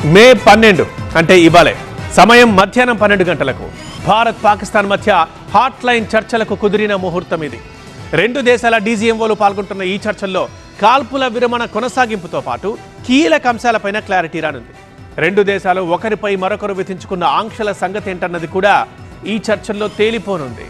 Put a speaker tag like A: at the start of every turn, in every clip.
A: మే 12 అంటే ఇవాళే సమయం మధ్యాహ్నం 12 గంటలకు భారత్ పాకిస్తాన్ మధ్య హాట్ లైన్ చర్చలకు కుదిరిన ముహూర్తం ఇది. రెండు దేశాల డీజీఎంఓలు పాల్గొంటున్న ఈ చర్చల్లో కాల్పుల విరమణ కొనసాగింపుతో పాటు కీలక అంశాలపైన క్లారిటీ రానుంది. రెండు దేశాలు ఒకరిపై మరొకరు విధించుకున్న ఆంక్షల సంగతి ఏంటన్నది కూడా ఈ చర్చల్లో తేలిపోనుంది.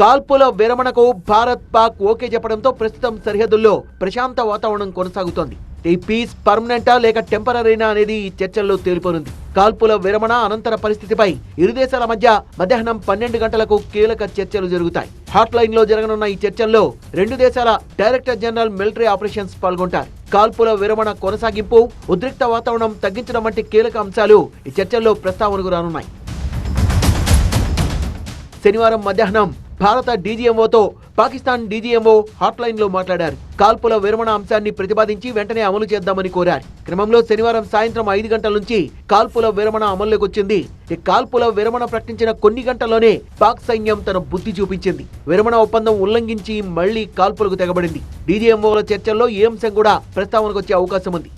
B: కాల్పుల విరమణకు భారత్ పాక్ ఓకే చెప్పడంతో ప్రస్తుతం సరిహద్దుల్లో ప్రశాంత వాతావరణం కొనసాగుతోంది. ఈ పీస్ పర్మనెంటా లేక టెంపరరీనా అనేది ఈ చర్చల్లో తేలిపోనుంది. కాల్పుల విరమణ అనంతర పరిస్థితిపై ఇరు దేశాల మధ్య మధ్యాహ్నం 12 గంటలకు కీలక చర్చలు జరుగుతాయి. హాట్ లైన్ లో జరగనున్న ఈ చర్చల్లో రెండు దేశాల డైరెక్టర్ జనరల్ మిలిటరీ ఆపరేషన్స్ పాల్గొంటారు. కాల్పుల విరమణ కొనసాగింపు, ఉద్రిక్త వాతావరణం తగ్గించడం వంటి కీలక అంశాలు ఈ చర్చల్లో ప్రస్తావనకు రానున్నాయి. శనివారం మధ్యాహ్నం భారత డీజీఎంఓతో పాకిస్తాన్ డీజీఎంఓ హాట్ లైన్ లో మాట్లాడారు. కాల్పుల విరమణ అంశాన్ని ప్రతిపాదించి వెంటనే అమలు చేద్దామని కోరారు. క్రమంలో శనివారం సాయంత్రం 5 గంటల నుంచి కాల్పుల విరమణ అమల్లోకి వచ్చింది. ఈ కాల్పుల విరమణ ప్రకటించిన కొన్ని గంటల్లోనే పాక్ సైన్యం తన బుద్ధి చూపించింది. విరమణ ఒప్పందం ఉల్లంఘించి మళ్లీ కాల్పులకు తెగబడింది. డీజీఎంఓల చర్చల్లో ఈ అంశం కూడా ప్రస్తావనకు వచ్చే అవకాశం ఉంది.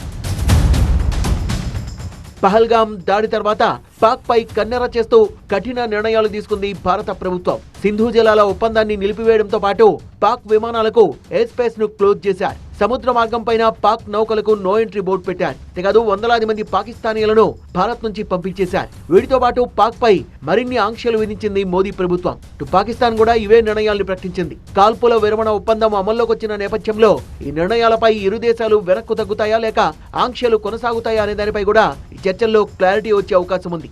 B: పహల్గాం దాడి తర్వాత పాక్ పై కన్నెర చేస్తూ కఠిన నిర్ణయాలు తీసుకుంది భారత ప్రభుత్వం. సింధు జలాల ఒప్పందాన్ని నిలిపివేయడంతో పాటు పాక్ విమానాలకు ఎయిర్ స్పేస్ ను క్లోజ్ చేశారు. సముద్ర మార్గం పైన పాక్ నౌకలకు నో ఎంట్రీ బోర్డు పెట్టారు. తెగదు వందలాది మంది పాకిస్తానీయులను భారత్ నుంచి పంపించేశారు. వీటితో పాటు పాక్ పై మరిన్ని ఆంక్షలు విధించింది మోదీ ప్రభుత్వం. పాకిస్తాన్ కూడా ఇవే నిర్ణయాల్ని ప్రకటించింది. కాల్పుల విరమణ ఒప్పందం అమల్లోకి వచ్చిన నేపథ్యంలో ఈ నిర్ణయాలపై ఇరు దేశాలు వెనక్కు తగ్గుతాయా లేక ఆంక్షలు కొనసాగుతాయా అనే దానిపై కూడా ఈ చర్చల్లో క్లారిటీ వచ్చే అవకాశం ఉంది.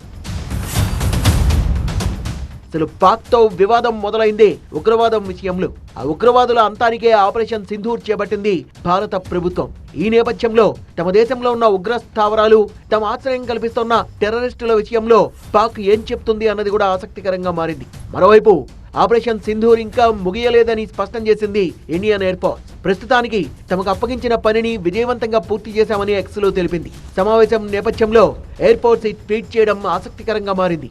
B: అసలు పాక్ తో వివాదం మొదలైందే ఉగ్రవాదం విషయంలో. ఆ ఉగ్రవాదుల అంతానికే ఆపరేషన్ సింధూర్ చేపట్టింది భారత ప్రభుత్వం. ఈ నేపథ్యంలో తమ దేశంలో ఉన్న ఉగ్ర స్థావరాలు, తమ ఆశ్రయం కల్పిస్తున్న టెర్రరిస్టుల విషయంలో పాక్ ఏం చెప్తుంది అన్నది కూడా ఆసక్తికరంగా మారింది. మరోవైపు ఆపరేషన్ సింధూర్ ఇంకా ముగియలేదని స్పష్టం చేసింది ఇండియన్ ఎయిర్ ఫోర్స్. ప్రస్తుతానికి తమకు అప్పగించిన పనిని విజయవంతంగా పూర్తి చేశామని ఎక్స్ లో తెలిపింది. సమావేశం నేపథ్యంలో ఎయిర్ ఫోర్స్ ట్వీట్ చేయడం ఆసక్తికరంగా మారింది.